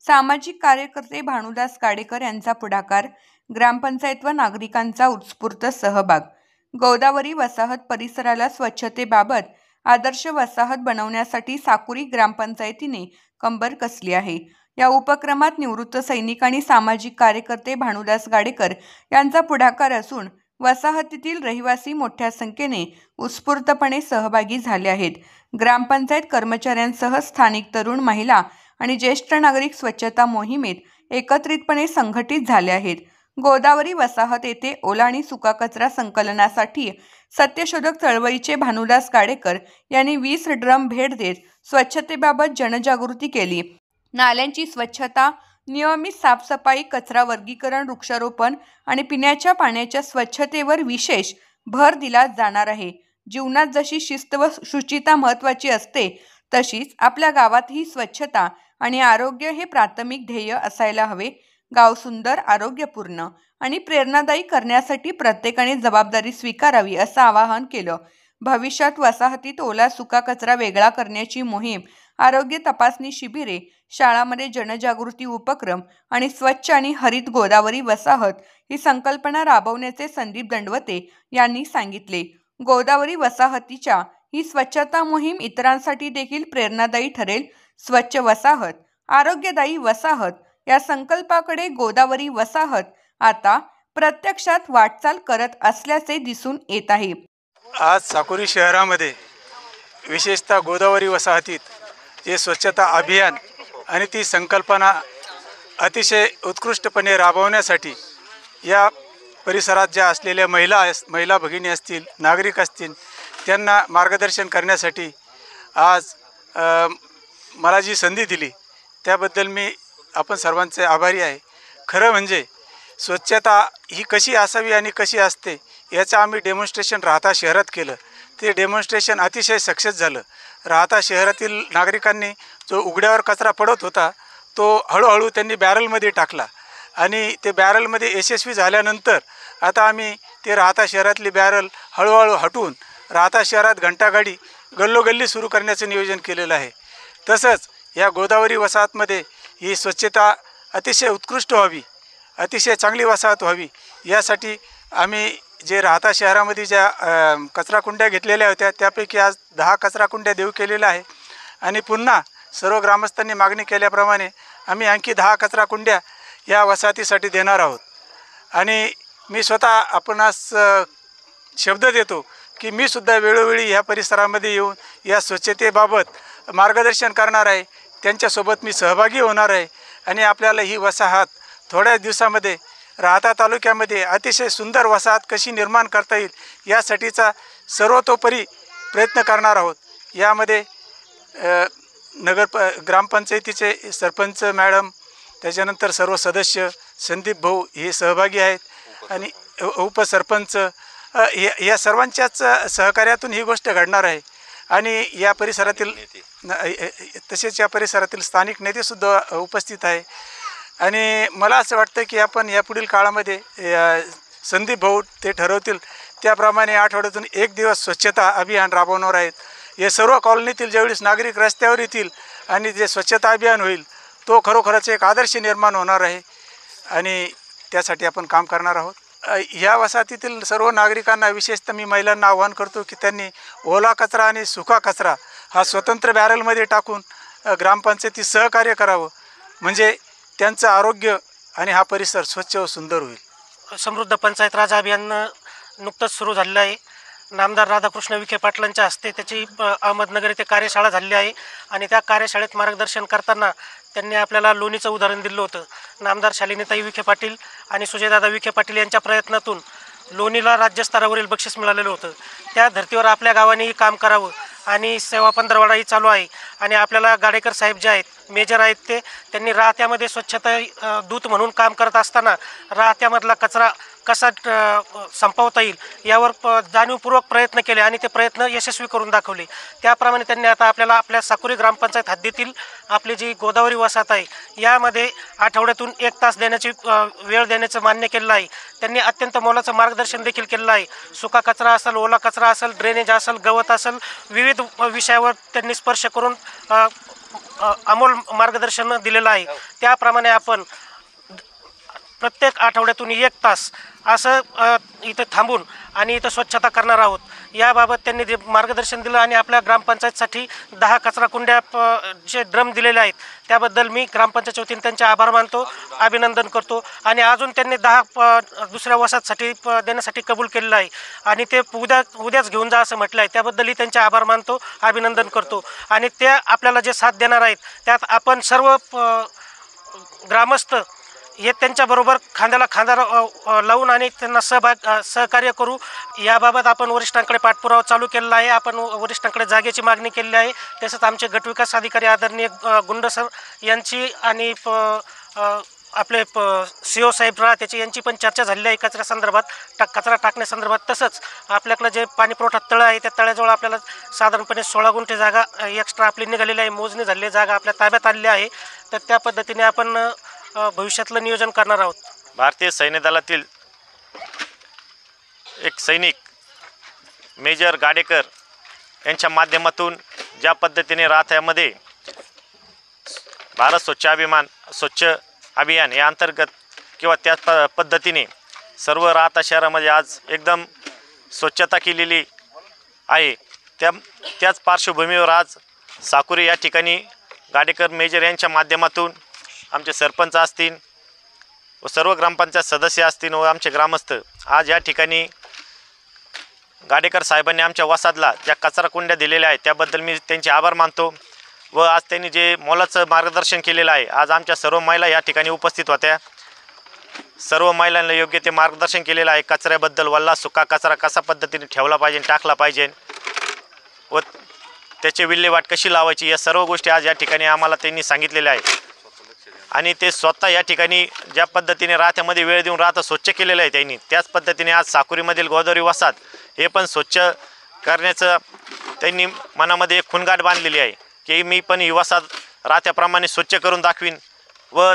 सामाजिक कार्यकर्ते भानुदास काडेकर यांचा पुढाकार, ग्रामपंचायत व नागरिकांचा उत्स्फूर्त सहभाग. गोदावरी वसाहत परिसराला स्वच्छतेबाबत आदर्श वसाहत बनवण्यासाठी साकुरी ग्रामपंचायतीने कंबर कसली आहे. या उपक्रमात निवृत्त सैनिक आणि सामाजिक कार्यकर्ते भानुदास काडेकर यांचा पुढाकार असून वसाहतीतील रहिवासी मोठ्या संख्येने उत्स्फूर्तपणे सहभागी झाले आहेत. ग्रामपंचायत कर्मचाऱ्यांसह स्थानिक तरुण, महिला आणि ज्येष्ठ नागरिक स्वच्छता मोहिमेत एकत्रितपणे संघटित झाले आहेत. गोदावरी वसाहत येथे ओला आणि सुका कचरा संकलनासाठी सत्यशोधक चळवळीचे भानुदास काडेकर यांनी 20 ड्रम भेट देत स्वच्छतेबाबत जनजागृती केली. नाल्यांची स्वच्छता, नियमित साफसफाई, कचरा वर्गीकरण, वृक्षारोपण आणि पिण्याच्या पाण्याच्या स्वच्छतेवर विशेष भर दिला जाणार आहे. जीवनात जशी शिस्त व शुचिता महत्त्वाची असते, तशीच आपल्या गावातही स्वच्छता आणि आरोग्य हे प्राथमिक ध्येय असायला हवे. गाव सुंदर, आरोग्यपूर्ण आणि प्रेरणादायी करण्यासाठी प्रत्येकाने जबाबदारी स्वीकारावी असं आवाहन केलं. भविष्यात वसाहतीत ओला सुका कचरा वेगळा करण्याची मोहीम, आरोग्य तपासणी शिबिरे, शाळांमध्ये जनजागृती उपक्रम आणि स्वच्छ आणि हरित गोदावरी वसाहत ही संकल्पना राबवण्याचे संदीप दंडवते यांनी सांगितले. गोदावरी वसाहतीच्या ही स्वच्छता मोहीम इतरांसाठी देखील प्रेरणादायी ठरेल. स्वच्छ वसाहत, आरोग्यदायी वसाहत या संकल्पाकडे गोदावरी वसाहत आता प्रत्यक्षात वाटचाल करत असल्याचे दिसून येत आहे. आज साकुरी शहरामध्ये विशेषतः गोदावरी वसाहतीत जे स्वच्छता अभियान आणि ती संकल्पना अतिशय उत्कृष्टपणे राबवण्यासाठी या परिसरात ज्या असलेल्या महिला भगिनी असतील, नागरिक असतील, त्यांना मार्गदर्शन करण्यासाठी आज मला जी संधी दिली त्याबद्दल मी आपण सर्वांचे आभारी आहे. खरं म्हणजे स्वच्छता ही कशी असावी आणि कशी असते याचं आम्ही डेमॉन्स्ट्रेशन राहता शहरात केलं. ते डेमॉन्स्ट्रेशन अतिशय सक्सेस झालं. राहता शहरातील नागरिकांनी जो उघड्यावर कचरा पडत होता तो हळूहळू त्यांनी बॅरलमध्ये टाकला आणि ते बॅरलमध्ये यशस्वी झाल्यानंतर आता आम्ही ते राहता शहरातली बॅरल हळूहळू हटवून राहता शहरात घंटागाडी गल्लोगल्ली सुरू करण्याचं नियोजन केलेलं आहे. तसंच या गोदावरी वसाहतमध्ये ही स्वच्छता अतिशय उत्कृष्ट व्हावी, अतिशय चांगली वसाहत व्हावी यासाठी आम्ही जे राहता शहरामध्ये ज्या कचराकुंड्या घेतलेल्या होत्या त्यापैकी आज 10 कचराकुंड्या देऊ केलेल्या आहे आणि पुन्हा सर्व ग्रामस्थांनी मागणी केल्याप्रमाणे आम्ही आणखी 10 कचराकुंड्या या वसाहतीसाठी देणार आहोत. आणि मी स्वतः आपणास शब्द देतो की मी सुद्धा वेळोवेळी ह्या परिसरामध्ये येऊन या स्वच्छतेबाबत मार्गदर्शन करणार आहे. त्यांच्यासोबत मी सहभागी होणार आहे आणि आपल्याला ही वसाहत थोड्या दिवसामध्ये राहता तालुक्यामध्ये अतिशय सुंदर वसाहत कशी निर्माण करता येईल यासाठीचा सर्वतोपरी प्रयत्न करणार आहोत. यामध्ये ग्रामपंचायतीचे सरपंच मॅडम, त्याच्यानंतर सर्व सदस्य, संदीप भाऊ हे सहभागी आहेत आणि उपसरपंच या सर्वांच्याच सहकार्यातून ही गोष्ट घडणार आहे. आणि या परिसरातील तसेच या परिसरातील स्थानिक नेतेसुद्धा उपस्थित आहे. आणि मला असं वाटतं की आपण यापुढील काळामध्ये संदीप भाऊ ते ठरवतील त्याप्रमाणे आठवड्यातून 1 दिवस स्वच्छता अभियान राबवणार आहेत. या सर्व कॉलनीतील ज्यावेळेस नागरिक रस्त्यावर येतील आणि जे स्वच्छता अभियान होईल तो खरोखरच एक आदर्श निर्माण होणार आहे आणि त्यासाठी आपण काम करणार आहोत. ह्या वसाहतीतील सर्व नागरिकांना, विशेषतः मी महिलांना आवाहन करतो की त्यांनी ओला कचरा आणि सुका कचरा हा स्वतंत्र बॅरलमध्ये टाकून ग्रामपंचायतीत सहकार्य करावं, म्हणजे त्यांचं आरोग्य आणि हा परिसर स्वच्छ व सुंदर होईल. समृद्ध पंचायत राज अभियान नुकतंच सुरू झालेलं आहे. नामदार राधाकृष्ण विखे पाटलांच्या हस्ते त्याची अहमदनगर येथे कार्यशाळा झालेली आहे आणि त्या कार्यशाळेत मार्गदर्शन करताना त्यांनी आपल्याला लोणीचं उदाहरण दिलं होतं. नामदार शालिनीताई विखे पाटील आणि सुजयदादा विखे पाटील यांच्या प्रयत्नातून लोणीला राज्यस्तरावरील बक्षीस मिळालेलं होतं. त्या धर्तीवर आपल्या गावानेही काम करावं आणि सेवा पंधरवडाही चालू आहे. आणि आपल्याला गाडेकर साहेब जे आहेत, मेजर आहेत, त्यांनी राहत्यामध्ये स्वच्छता दूत म्हणून काम करत असताना राहत्यामधला कचरा कसा संपवता येईल यावर जाणीवपूर्वक प्रयत्न केले आणि ते प्रयत्न यशस्वी करून दाखवले. त्याप्रमाणे त्यांनी आता आपल्याला आपल्या साकुरी ग्रामपंचायत हद्दीतील आपली जी गोदावरी वसाहत आहे यामध्ये आठवड्यातून 1 तास देण्याची वेळ देण्याचं मान्य केलेलं आहे. त्यांनी अत्यंत मोलाचं मार्गदर्शन देखील केलेलं आहे. सुका कचरा असेल, ओला कचरा असेल, ड्रेनेज असेल, गवत असेल, विविध विषयावर त्यांनी स्पर्श करून अमोल मार्गदर्शन दिलेलं आहे. त्याप्रमाणे आपण प्रत्येक आठवड्यातून 1 तास असं इथं थांबून आणि इथं स्वच्छता करणार आहोत. याबाबत त्यांनी जे मार्गदर्शन दिलं आणि आपल्या ग्रामपंचायतसाठी 10 कचरा कुंड्या जे ड्रम दिलेले आहेत त्याबद्दल मी ग्रामपंचायतच्या वतीने त्यांचे आभार मानतो, अभिनंदन करतो. आणि अजून त्यांनी 10 दुसऱ्या वसाहतसाठी देण्यासाठी कबूल केलेलं आहे आणि ते उद्याच घेऊन जा असं म्हटलं आहे. त्याबद्दलही त्यांचे आभार मानतो, अभिनंदन करतो. आणि ते आपल्याला जे साथ देणार आहेत त्यात आपण सर्व ग्रामस्थ हे त्यांच्याबरोबर खांद्याला खांदा लावून आणि त्यांना सहकार्य करू. याबाबत आपण वरिष्ठांकडे पाठपुरावा चालू केलेला आहे. आपण वरिष्ठांकडे जागेची मागणी केलेली आहे. तसंच आमचे गटविकास अधिकारी आदरणीय गुंड सर यांची आणि आपले CO साहेब त्याची यांची पण चर्चा झालेली आहे कचऱ्यासंदर्भात, कचरा टाकण्यासंदर्भात. तसंच आपल्याकडं जे पाणी पुरवठा तळं आहे त्या तळ्याजवळ आपल्याला साधारणपणे 16 गुंठे जागा एक्स्ट्रा आपली निघालेली आहे, मोजणी झालेली जागा आपल्या ताब्यात आलेली आहे. तर त्या पद्धतीने आपण भविष्यातलं नियोजन करणार आहोत. भारतीय सैन्य दलातील एक सैनिक मेजर गाडेकर यांच्या माध्यमातून ज्या पद्धतीने राहत्यामध्ये भारत स्वच्छ अभियान या अंतर्गत किंवा त्याच पद्धतीने सर्व राहता शहरामध्ये आज एकदम स्वच्छता केलेली आहे. त्याच पार्श्वभूमीवर आज साकुरी या ठिकाणी गाडेकर मेजर यांच्या माध्यमातून आमचे सरपंच असतील व सर्व ग्रामपंचायत सदस्य असतील व आमचे ग्रामस्थ आज या ठिकाणी गाडेकर साहेबांनी आमच्या वसाहतला ज्या कचरा कुंड्या दिलेल्या आहेत त्याबद्दल मी त्यांचे आभार मानतो. व आज त्यांनी जे मोलाचं मार्गदर्शन केलेलं आहे, आज आमच्या सर्व महिला या ठिकाणी उपस्थित होत्या. सर्व महिलांना योग्य ते मार्गदर्शन केलेलं आहे. कचऱ्याबद्दल वल्ला सुका कचरा कसा पद्धतीने ठेवला पाहिजे, टाकला पाहिजे व त्याची विल्हेवाट कशी लावायची या सर्व गोष्टी आज या ठिकाणी आम्हाला त्यांनी सांगितलेल्या आहेत. आणि ते स्वतः या ठिकाणी ज्या पद्धतीने राहत्यामध्ये वेळ देऊन राहतं स्वच्छ केलेलं आहे त्यांनी, त्याच पद्धतीने आज साकुरीमधील गोदावरी वसाहत हे पण स्वच्छ करण्याचं त्यांनी मनामध्ये एक खुणगाठ बांधलेली आहे की मी पण ही वसाहत राहत्याप्रमाणे स्वच्छ करून दाखवीन. व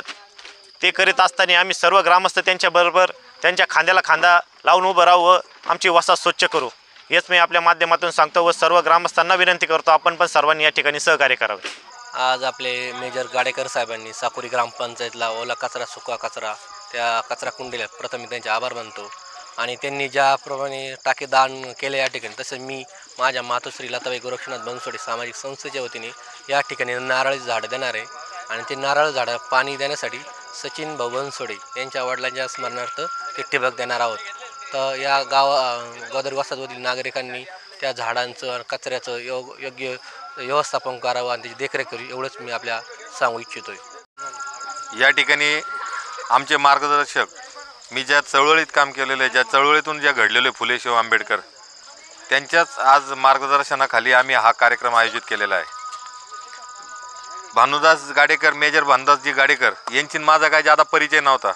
ते करीत असताना आम्ही सर्व ग्रामस्थ त्यांच्याबरोबर त्यांच्या खांद्याला खांदा लावून उभं राहू व आमची वसाहत स्वच्छ करू, हेच मी आपल्या माध्यमातून सांगतो व सर्व ग्रामस्थांना विनंती करतो आपण पण सर्वांनी या ठिकाणी सहकार्य करावे. आज आपले मेजर गाडेकर साहेबांनी साकुरी ग्रामपंचायतला ओला कचरा सुका कचरा त्या कचरा कुंडीला प्रथम त्यांचे आभार मानतो. आणि त्यांनी ज्याप्रमाणे टाकेदान केले या ठिकाणी, तसं मी माझ्या मातोश्री लताबाई गोरक्षनाथ बनसोडे सामाजिक संस्थेच्या वतीने या ठिकाणी नारळी झाडं देणार आहे. आणि ते नारळ झाडं पाणी देण्यासाठी सचिन भाऊ बनसोडे यांच्या वडिलांच्या स्मरणार्थ ते ठिबक देणार आहोत. तर या गोदावरी वसाहतमधील नागरिकांनी त्या झाडांचं कचऱ्याचं योग्य व्यवस्थापन करावं आणि त्याची देखरेख करावी, एवढंच मी आपल्या सांगू इच्छितो आहे. या ठिकाणी आमचे मार्गदर्शक, मी ज्या चळवळीत काम केलेलं आहे, ज्या चळवळीतून ज्या घडलेले फुले शाहू आंबेडकर, त्यांच्याच आज मार्गदर्शनाखाली आम्ही हा कार्यक्रम आयोजित केलेला आहे. भानुदास गाडेकर, मेजर भानुदासजी गाडेकर यांची माझा काही जादा परिचय नव्हता,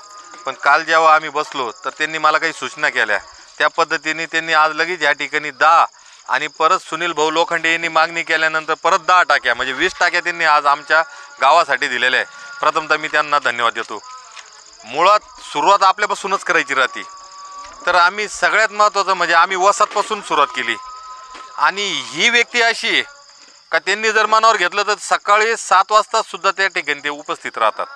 पण काल जेव्हा आम्ही बसलो तर त्यांनी मला काही सूचना केल्या. त्या पद्धतीने त्यांनी आज लगेच या ठिकाणी 10 आणि परत सुनील भाऊ लोखंडे यांनी मागणी केल्यानंतर परत 10 टाक्या म्हणजे 20 टाक्या त्यांनी आज आमच्या गावासाठी दिलेल्या आहे. प्रथमतः मी त्यांना धन्यवाद देतो. मुळात सुरुवात आपल्यापासूनच करायची राहते, तर आम्ही सगळ्यात महत्त्वाचं म्हणजे आम्ही वसाहतपासून सुरुवात केली. आणि ही व्यक्ती अशी आहे का त्यांनी जर मनावर घेतलं तर सकाळी 7 वाजतासुद्धा त्या ठिकाणी ते उपस्थित राहतात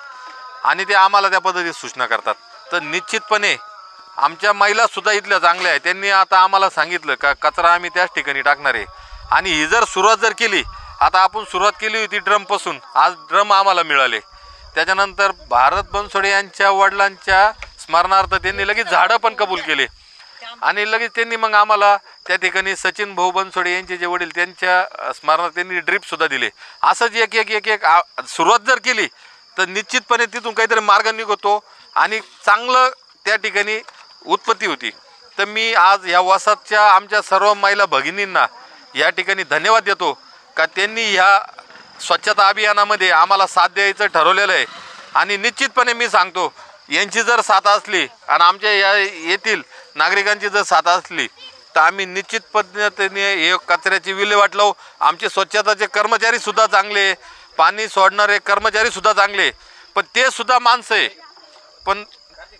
आणि ते आम्हाला त्या पद्धतीत सूचना करतात. तर निश्चितपणे आमच्या महिलासुद्धा इथल्या चांगल्या आहे. त्यांनी आता आम्हाला सांगितलं का कचरा आम्ही त्याच ठिकाणी टाकणार आहे. आणि ही जर सुरुवात जर केली, आता आपण सुरुवात केली होती ड्रमपासून, आज ड्रम आम्हाला मिळाले. त्याच्यानंतर भारत बनसोडे यांच्या वडिलांच्या स्मरणार्थ त्यांनी लगेच झाडं पण कबूल केले. आणि लगेच त्यांनी मग आम्हाला त्या ठिकाणी सचिन भाऊ बनसोडे यांचे जे वडील त्यांच्या स्मरणार्थ त्यांनी ड्रीपसुद्धा दिले. असंच एक एक एक एक सुरुवात जर केली तर निश्चितपणे तिथून काहीतरी मार्ग निघतो आणि चांगलं त्या ठिकाणी उत्पत्ती होती. तर मी आज ह्या वसाहतच्या आमच्या सर्व महिला भगिनींना या ठिकाणी धन्यवाद देतो का त्यांनी ह्या स्वच्छता अभियानामध्ये आम्हाला साथ द्यायचं ठरवलेलं आहे. आणि निश्चितपणे मी सांगतो, यांची जर साथ असली आणि आमच्या या येथील नागरिकांची जर साथ असली तर आम्ही निश्चित पद्धतीने हे कचऱ्याची विल्हेवाट लावू. आमचे स्वच्छताचे कर्मचारीसुद्धा चांगले, पाणी सोडणारे कर्मचारीसुद्धा चांगले, पण ते सुद्धा माणसं आहे. पण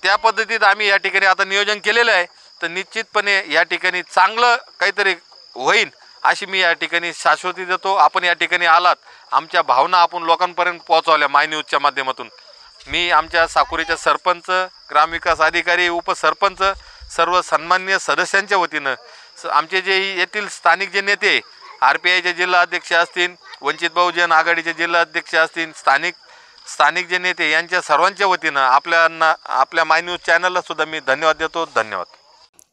त्या पद्धतीत आम्ही या ठिकाणी आता नियोजन केलेलं आहे. तर निश्चितपणे या ठिकाणी चांगलं काहीतरी होईल अशी मी या ठिकाणी शाश्वती देतो. आपण या ठिकाणी आलात आमच्या भावना आपण लोकांपर्यंत पोहोचवल्या माय न्यूजच्या माध्यमातून. मी आमच्या साकुरीच्या सरपंच, ग्रामविकास अधिकारी, उपसरपंच, सर्व सन्माननीय सदस्यांच्या वतीनं आमचे जे येथील स्थानिक जे नेते RPIचे जिल्हा अध्यक्ष असतील, वंचित बहुजन आघाडीचे जिल्हा अध्यक्ष असतील, स्थानिक जे नेते यांच्या सर्वांच्या वतीनं आपल्या माय न्यूज चॅनलला सुद्धा मी धन्यवाद देतो. धन्यवाद.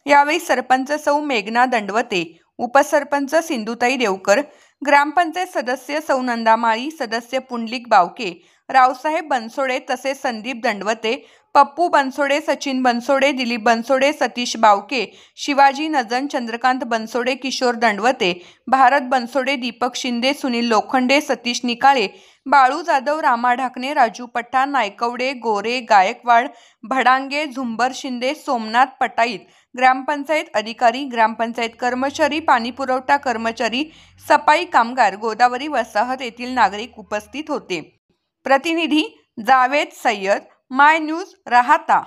यावेळी सरपंच सौ मेघना दंडवते, उपसरपंच सिंधुताई देवकर, ग्रामपंचायत सदस्य सौ नंदा माळी, सदस्य पुंडलिक बावके, रावसाहेब बनसोडे तसेच संदीप दंडवते, पप्पू बनसोडे, सचिन बनसोडे, दिलीप बनसोडे, सतीश बावके, शिवाजी नजन, चंद्रकांत बनसोडे, किशोर दंडवते, भारत बनसोडे, दीपक शिंदे, सुनील लोखंडे, सतीश निकाळे, बाळू जाधव, रामा ढाकणे, राजू पठाण, नायकवडे, गोरे, गायकवाड, भडांगे, झुंबर शिंदे, सोमनाथ पटाईत, ग्रामपंचायत अधिकारी, ग्रामपंचायत कर्मचारी, पाणीपुरवठा कर्मचारी, सफाई कामगार, गोदावरी वसाहत येथील नागरिक उपस्थित होते. प्रतिनिधी जावेद सय्यद, माय न्यूज, राहाता.